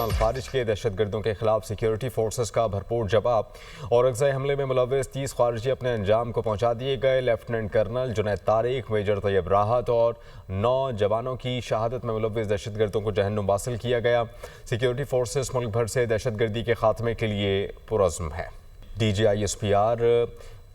مال خارج کے دہشت گردوں کے خلاف سیکیورٹی فورسز کا بھرپور جواب اور اغزائے حملے میں ملوث 30 خارجی اپنے انجام کو پہنچا دیے گئے۔ Lieutenant colonel Junaid Tariq, major Tayyab Rahat اور 9 جوانوں کی شہادت میں ملوث دہشت گردوں کو جہنم واصل کیا گیا۔ سیکیورٹی فورسز ملک بھر سے دہشت گردی کے خاتمے کے لیے پرعزم ہے۔ DGISPR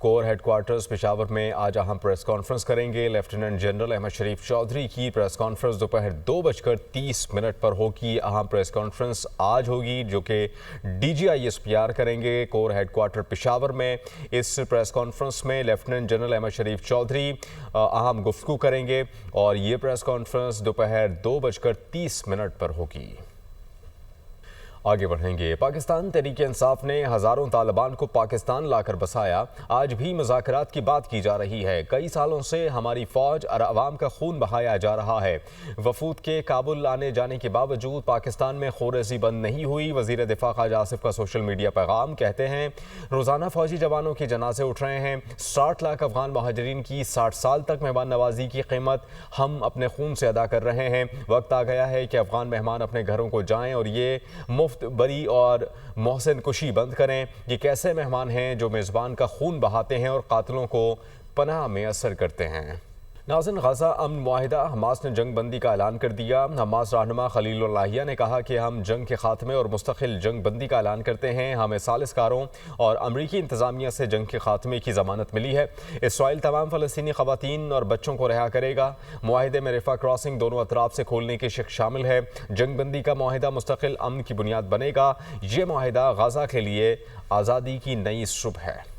کور ہیڈ کوارٹرز پشاور میں آج اہم پریس کانفرنس کریں گے۔ لیفٹیننٹ جنرل احمد شریف چودھری کی پریس کانفرنس دوپہر 2:30 پر ہوگی۔ اہم پریس کانفرنس آج ہوگی جو کہ DGISPR کریں گے کور ہیڈ کوارٹر پشاور میں۔ اس پریس کانفرنس میں لیفٹیننٹ جنرل احمد شریف چودھری اہم گفتگو کریں گے اور یہ پریس کانفرنس دوپہر 2:30 پر ہوگی۔ آگے بڑھیں گے۔ پاکستان تحریک انصاف نے ہزاروں طالبان کو پاکستان لا کر بسایا۔ آج بھی مذاکرات کی بات کی جا رہی ہے۔ کئی سالوں سے ہماری فوج اور عوام کا خون بہایا جا رہا ہے۔ وفود کے کابل آنے جانے کے باوجود پاکستان میں خونریزی بند نہیں ہوئی۔ وزیر دفاع خواجہ آصف کا سوشل میڈیا پیغام، کہتے ہیں روزانہ فوجی جوانوں کے جنازے اٹھ رہے ہیں۔ 60 لاکھ افغان مہاجرین کی 60 سال تک مہمان نوازی کی قیمت ہم اپنے خون سے ادا کر رہے ہیں۔ وقت آ گیا ہے کہ افغان مہمان اپنے گھروں کو جائیں اور یہ مفت بری اور محسن کشی بند کریں۔ یہ کیسے مہمان ہیں جو میزبان کا خون بہاتے ہیں اور قاتلوں کو پناہ میں اثر کرتے ہیں۔ ناظرین، غزہ امن معاہدہ، حماس نے جنگ بندی کا اعلان کر دیا۔ حماس رہنما خلیل اللہیہ نے کہا کہ ہم جنگ کے خاتمے اور مستقل جنگ بندی کا اعلان کرتے ہیں۔ ہمیں ثالث کاروں اور امریکی انتظامیہ سے جنگ کے خاتمے کی ضمانت ملی ہے۔ اسرائیل تمام فلسطینی خواتین اور بچوں کو رہا کرے گا۔ معاہدے میں رفح کراسنگ دونوں اطراف سے کھولنے کی شق شامل ہے۔ جنگ بندی کا معاہدہ مستقل امن کی بنیاد بنے گا۔ یہ معاہدہ غزہ کے لیے آزادی کی نئی صبح ہے۔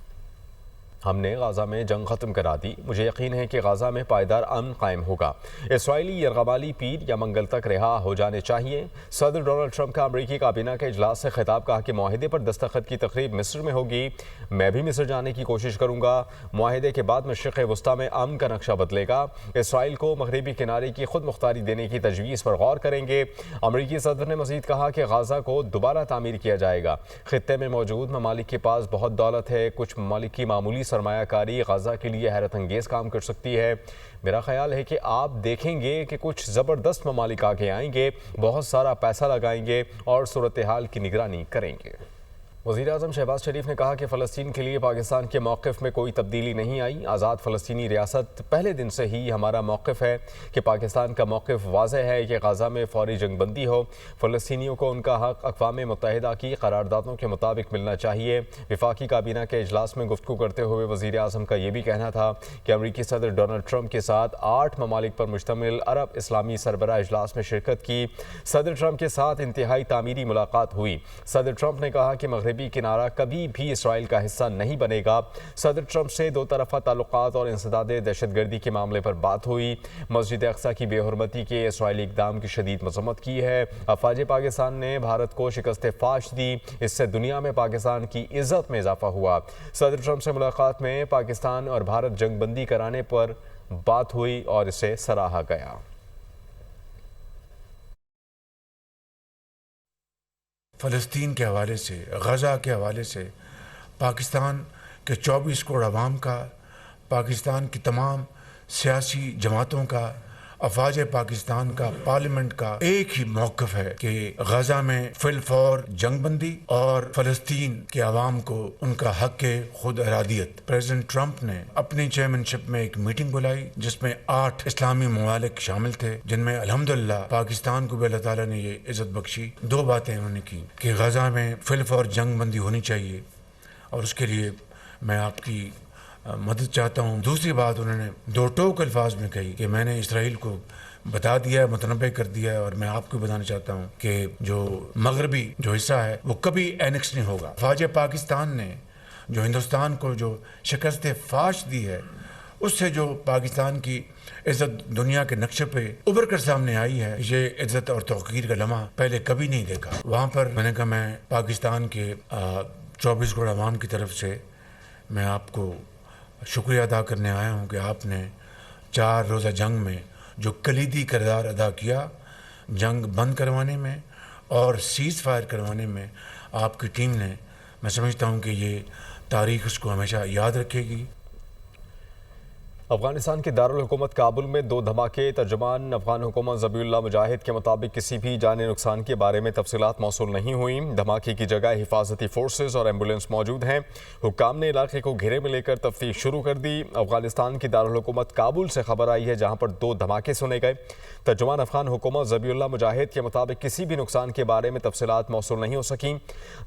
ہم نے غزہ میں جنگ ختم کرا دی۔ مجھے یقین ہے کہ غزہ میں پائیدار امن قائم ہوگا۔ اسرائیلی یرغمالی پیر یا منگل تک رہا ہو جانے چاہیے۔ صدر ڈونلڈ ٹرمپ کا امریکی کابینہ کے اجلاس سے خطاب، کہا کہ معاہدے پر دستخط کی تقریب مصر میں ہوگی۔ میں بھی مصر جانے کی کوشش کروں گا۔ معاہدے کے بعد مشرق وسطیٰ میں امن کا نقشہ بدلے گا۔ اسرائیل کو مغربی کنارے کی خود مختاری دینے کی تجویز پر غور کریں گے۔ امریکی صدر نے مزید کہا کہ غزہ کو دوبارہ تعمیر کیا جائے گا۔ خطے میں موجود ممالک کے پاس بہت دولت ہے۔ کچھ ممالک کی معمولی سرمایہ کاری غزہ کے لیے حیرت انگیز کام کر سکتی ہے۔ میرا خیال ہے کہ آپ دیکھیں گے کہ کچھ زبردست ممالک آگے آئیں گے، بہت سارا پیسہ لگائیں گے اور صورتحال کی نگرانی کریں گے۔ وزیر اعظم شہباز شریف نے کہا کہ فلسطین کے لیے پاکستان کے موقف میں کوئی تبدیلی نہیں آئی۔ آزاد فلسطینی ریاست پہلے دن سے ہی ہمارا موقف ہے کہ پاکستان کا موقف واضح ہے کہ غزہ میں فوری جنگ بندی ہو۔ فلسطینیوں کو ان کا حق اقوام متحدہ کی قراردادوں کے مطابق ملنا چاہیے۔ وفاقی کابینہ کے اجلاس میں گفتگو کرتے ہوئے وزیر اعظم کا یہ بھی کہنا تھا کہ امریکی صدر ڈونلڈ ٹرمپ کے ساتھ 8 ممالک پر مشتمل عرب اسلامی سربراہ اجلاس میں شرکت کی۔ صدر ٹرمپ کے ساتھ انتہائی تعمیری ملاقات ہوئی۔ صدر ٹرمپ نے کہا کہ مغربی کنارہ کبھی بھی اسرائیل کا حصہ نہیں بنے گا۔ صدر ٹرمپ سے دو طرفہ تعلقات اور انسداد دہشت گردی کے معاملے پر بات ہوئی۔ مسجد اقصی کی بے حرمتی کے اسرائیلی اقدام کی شدید مذمت کی ہے۔ افواج پاکستان نے بھارت کو شکست فاش دی، اس سے دنیا میں پاکستان کی عزت میں اضافہ ہوا۔ صدر ٹرمپ سے ملاقات میں پاکستان اور بھارت جنگ بندی کرانے پر بات ہوئی اور اسے سراہا گیا۔ فلسطین کے حوالے سے، غزہ کے حوالے سے، پاکستان کے 24 کروڑ عوام کا، پاکستان کی تمام سیاسی جماعتوں کا، افواج پاکستان کا، پارلیمنٹ کا ایک ہی موقف ہے کہ غزہ میں فی الفور جنگ بندی اور فلسطین کے عوام کو ان کا حق خود ارادیت۔ پریزیڈنٹ ٹرمپ نے اپنی چیئرمین میں ایک میٹنگ بلائی جس میں 8 اسلامی ممالک شامل تھے، جن میں الحمدللہ پاکستان کو بھی اللہ تعالیٰ نے یہ عزت بخشی۔ 2 باتیں انہوں نے کی کہ غزہ میں فی الفور جنگ بندی ہونی چاہیے اور اس کے لیے میں آپ کی مدد چاہتا ہوں۔ دوسری بات انہوں نے 2 ٹوک الفاظ میں کہی کہ میں نے اسرائیل کو بتا دیا ہے، متنبع کر دیا ہے، اور میں آپ کو بتانا چاہتا ہوں کہ جو مغربی جو حصہ ہے وہ کبھی اینکس نہیں ہوگا۔ افواج پاکستان نے جو ہندوستان کو جو شکست فاش دی ہے، اس سے جو پاکستان کی عزت دنیا کے نقشے پہ ابھر کر سامنے آئی ہے، یہ عزت اور توقیر کا لمحہ پہلے کبھی نہیں دیکھا۔ وہاں پر میں نے کہا میں پاکستان کے 24 کروڑ عوام کی طرف سے میں آپ کو شکریہ ادا کرنے آیا ہوں کہ آپ نے 4 روزہ جنگ میں جو کلیدی کردار ادا کیا، جنگ بند کروانے میں اور سیز فائر کروانے میں آپ کی ٹیم نے، میں سمجھتا ہوں کہ یہ تاریخ اس کو ہمیشہ یاد رکھے گی۔ افغانستان کے دارالحکومت کابل میں 2 دھماکے۔ ترجمان افغان حکومت ذبیح اللہ مجاہد کے مطابق کسی بھی جانی نقصان کے بارے میں تفصیلات موصول نہیں ہوئیں۔ دھماکے کی جگہ حفاظتی فورسز اور ایمبولینس موجود ہیں۔ حکام نے علاقے کو گھیرے میں لے کر تفتیش شروع کر دی۔ افغانستان کی دارالحکومت کابل سے خبر آئی ہے جہاں پر 2 دھماکے سنے گئے۔ ترجمان افغان حکومت ذبیح اللہ مجاہد کے مطابق کسی بھی نقصان کے بارے میں تفصیلات موصول نہیں ہو سکیں۔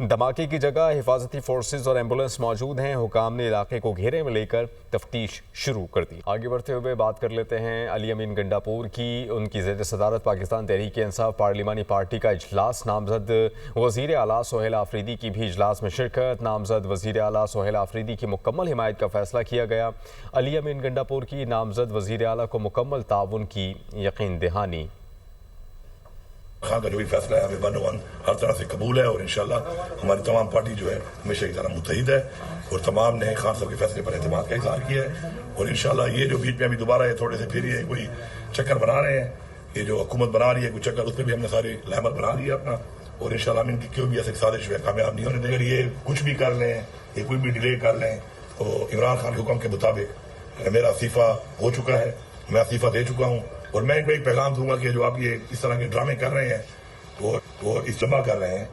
دھماکے کی جگہ حفاظتی فورسز اور ایمبولینس موجود ہیں۔ حکام نے علاقے کو گھیرے میں لے کر تفتیش شروع کر دی۔ آگے بڑھتے ہوئے بات کر لیتے ہیں علی امین گنڈاپور کی۔ ان کی زیر صدارت پاکستان تحریک انصاف پارلیمانی پارٹی کا اجلاس۔ نامزد وزیر اعلیٰ سہیل آفریدی کی بھی اجلاس میں شرکت۔ نامزد وزیر اعلیٰ سہیل آفریدی کی مکمل حمایت کا فیصلہ کیا گیا۔ علی امین گنڈاپور کی نامزد وزیر اعلیٰ کو مکمل تعاون کی یقین دہانی۔ خان کا جو بھی فیصلہ ہے ہمیں 1-1 ہر طرح سے قبول ہے، اور انشاءاللہ ہماری تمام پارٹی جو ہے ہمیشہ کی طرح متحد ہے، اور تمام نے خان صاحب کے فیصلے پر اعتماد کا اظہار کیا ہے۔ اور انشاءاللہ یہ جو بیچ میں ابھی دوبارہ یہ تھوڑے سے پھر یہ کوئی چکر بنا رہے ہیں، یہ جو حکومت بنا رہی ہے کوئی چکر، اس پہ بھی ہم نے ساری لہمت بنا لی ہے اپنا، اور انشاءاللہ ہم ان کی کوئی بھی ایسی سازش جو ہے کامیاب نہیں ہونے دیں گے۔ یہ کچھ بھی کر لیں، یہ کوئی بھی ڈیلے کر لیں، تو عمران خان کے حکم کے مطابق میرا استعفیٰ ہو چکا ہے، میں استعفیٰ دے چکا ہوں، اور میں ان کو ایک پیغام دوں گا کہ جو آپ یہ اس طرح کے ڈرامے کر رہے ہیں وہ اجتماع کر رہے ہیں،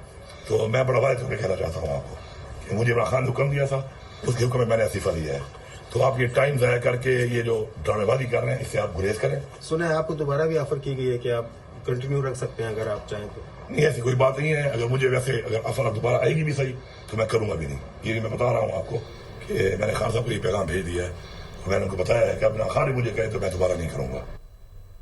تو میں بڑا واضح طور پہ کہنا چاہتا ہوں آپ کو کہ مجھے عمران خان نے حکم دیا تھا، اس کے حکم میں نے استعفیٰ دیا ہے، تو آپ یہ ٹائم ضائع کر کے یہ جو ڈرامے بازی کر رہے ہیں اس سے آپ گریز کریں۔ سنا ہے آپ کو دوبارہ بھی آفر کی گئی ہے کہ آپ کنٹینیو رکھ سکتے ہیں اگر آپ چاہیں تو؟ نہیں، ایسی کوئی بات نہیں ہے، اگر مجھے ویسے اگر آفر اب دوبارہ آئے گی بھی صحیح تو میں کروں گا بھی نہیں۔ یہ میں بتا رہا ہوں آپ کو کہ میں نے خان صاحب کو یہ پیغام بھیج دیا ہے، اور میں نے ان کو بتایا ہے کہ عمران خان نے مجھے کہے تو میں دوبارہ نہیں کروں گا۔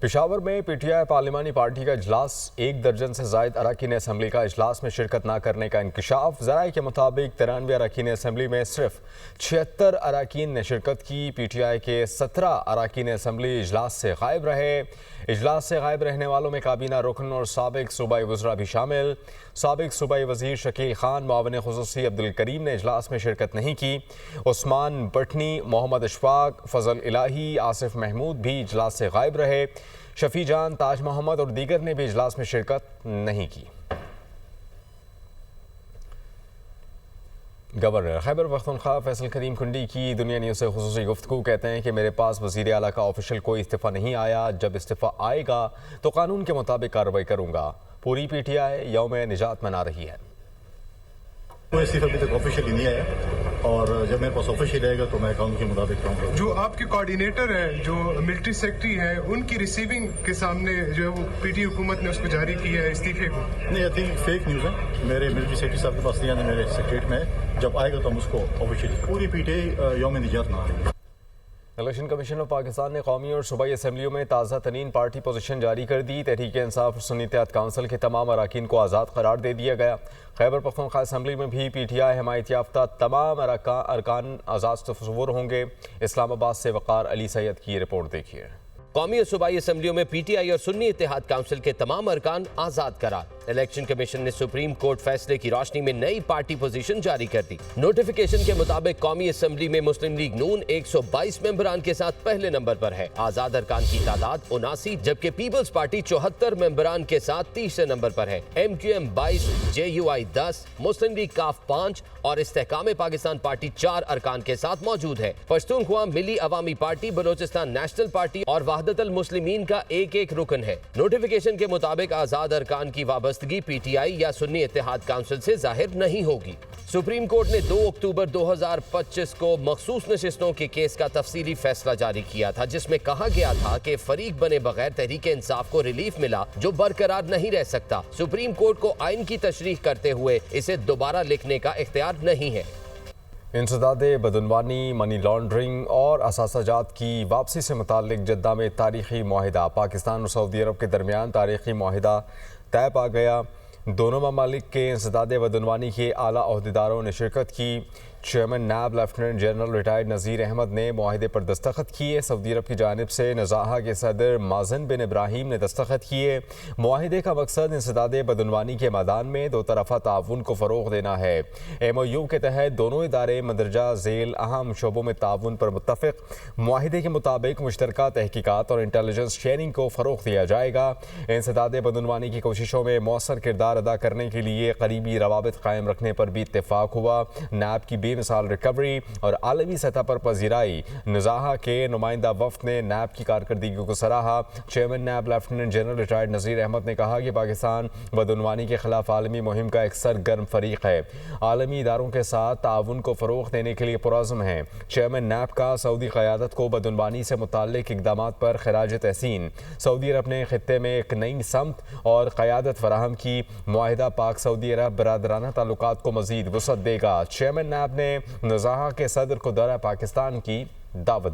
پشاور میں پی ٹی آئی پارلیمانی پارٹی کا اجلاس۔ 1 درجن سے زائد اراکین اسمبلی کا اجلاس میں شرکت نہ کرنے کا انکشاف۔ ذرائع کے مطابق 93 اراکین اسمبلی میں صرف 76 اراکین نے شرکت کی۔ پی ٹی آئی کے 17 اراکین اسمبلی اجلاس سے غائب رہے۔ اجلاس سے غائب رہنے والوں میں کابینہ رکن اور سابق صوبائی وزراء بھی شامل۔ سابق صوبائی وزیر شکیل خان، معاون خصوصی عبدالکریم نے اجلاس میں شرکت نہیں کی۔ عثمان بٹنی، محمد اشفاق، فضل الہی، آصف محمود بھی اجلاس سے غائب رہے۔ شفیع جان، تاج محمد اور دیگر نے بھی اجلاس میں شرکت نہیں کی۔ گورنر خیبر پختونخوا فیصل کریم کنڈی کی دنیا نیوز سے خصوصی گفتگو۔ کہتے ہیں کہ میرے پاس وزیر اعلیٰ کا آفیشیل کوئی استعفیٰ نہیں آیا، جب استعفیٰ آئے گا تو قانون کے مطابق کارروائی کروں گا۔ پوری پی ٹی آئی یوم نجات منا رہی ہے۔ کوئی استعفیٰ ابھی تک آفیشیلی نہیں آیا، اور جب میرے پاس آفیشیل آئے گا تو میں قانون کے مطابق کام کروں گا۔ جو آپ کے کوارڈینیٹر ہیں، جو ملٹری سیکرٹری ہیں، ان کی ریسیونگ کے سامنے جو ہے وہ پی ٹی حکومت نے اس کو جاری کیا ہے استعفے کو؟ نہیں، آئی تھنک فیک نیوز ہے۔ میرے ملٹری سیکرٹری صاحب کے پاس نہیں آنے، میرے سیکریٹ میں ہے، جب آئے گا تو ہم اس کو آفیشیلی پوری پی ٹی آئی یوم نجات منا رہی ہے۔ الیکشن کمیشن آف پاکستان نے قومی اور صوبائی اسمبلیوں میں تازہ ترین پارٹی پوزیشن جاری کر دی۔ تحریک انصاف اور سنی اتحاد کونسل کے تمام اراکین کو آزاد قرار دے دیا گیا۔ خیبر پختونخوا اسمبلی میں بھی پی ٹی آئی حمایت یافتہ تمام ارکان آزاد تصور ہوں گے۔ اسلام آباد سے وقار علی سید کی رپورٹ دیکھیے۔ قومی اور صوبائی اسمبلیوں میں پی ٹی آئی اور سنی اتحاد کونسل کے تمام ارکان آزاد قرار۔ الیکشن کمیشن نے سپریم کورٹ فیصلے کی روشنی میں نئی پارٹی پوزیشن جاری کر دی۔ نوٹیفیکیشن کے مطابق قومی اسمبلی میں مسلم لیگ نون 122 ممبران کے ساتھ پہلے نمبر پر ہے۔ آزاد ارکان کی تعداد 79، جبکہ پیپلز پارٹی 74 ممبران کے ساتھ تیسرے نمبر پر ہے۔ M Q M 22، J U I 10، Muslim League کاف 5 اور استحکام پاکستان پارٹی 4 ارکان کے ساتھ موجود ہے۔ پشتونخوا ملی عوامی پارٹی، بلوچستان نیشنل پارٹی اور وحدت المسلمین کا ایک رکن ہے۔ نوٹیفیکیشن کے مطابق آزاد ارکان کی وابستگی پی ٹی آئی یا سنی اتحاد کونسل سے ظاہر نہیں ہوگی۔ سپریم کورٹ نے 2 اکتوبر 2025 کو مخصوص نشستوں کے کیس کا تفصیلی فیصلہ جاری کیا تھا، جس میں کہا گیا تھا کہ فریق بنے بغیر تحریک انصاف کو ریلیف ملا جو برقرار نہیں رہ سکتا۔ سپریم کورٹ کو آئین کی تشریح کرتے ہوئے اسے دوبارہ لکھنے کا اختیار نہیں ہے۔ انسداد بدعنوانی، منی لانڈرنگ اور اثاثہ جات کی واپسی سے متعلق جدہ میں تاریخی معاہدہ۔ پاکستان اور سعودی عرب کے درمیان تاریخی معاہدہ طے پا گیا۔ دونوں ممالک کے انسداد بدعنوانی کے اعلیٰ عہدیداروں نے شرکت کی۔ Chairman NAB lieutenant general retired Nazir Ahmad نے معاہدے پر دستخط کیے۔ سعودی عرب کی جانب سے نزاہا کے صدر مازن بن ابراہیم نے دستخط کیے۔ معاہدے کا مقصد انسداد بدعنوانی کے میدان میں دو طرفہ تعاون کو فروغ دینا ہے۔ ایم او یو کے تحت دونوں ادارے مندرجہ ذیل اہم شعبوں میں تعاون پر متفق۔ معاہدے کے مطابق مشترکہ تحقیقات اور انٹیلیجنس شیئرنگ کو فروغ دیا جائے گا۔ انسداد بدعنوانی کی کوششوں میں مؤثر کردار ادا کرنے کے لیے قریبی روابط قائم رکھنے پر بھی اتفاق ہوا۔ نیب کی 20 مثال ریکوری اور عالمی سطح پر پذیرائی۔ نزاہا کے نمائندہ وفد نے نیب کی کارکردگی کو سراہا۔ Chairman NAB lieutenant general retired Nazir Ahmad نے کہا کہ پاکستان بدعنوانی کے خلاف عالمی مہم کا ایک سرگرم فریق ہے، عالمی اداروں کے ساتھ تعاون کو فروغ دینے کے لیے پرعزم ہے۔ چیئرمین نیب کا سعودی قیادت کو بدعنوانی سے متعلق اقدامات پر خراج تحسین۔ سعودی عرب نے خطے میں ایک نئی سمت اور قیادت فراہم کی۔ معاہدہ پاک سعودی عرب برادرانہ تعلقات کو مزید وسعت دے گا۔ چیئرمین نیب نے نزاہا کے صدر کو دورہ پاکستان کی دعوت دی۔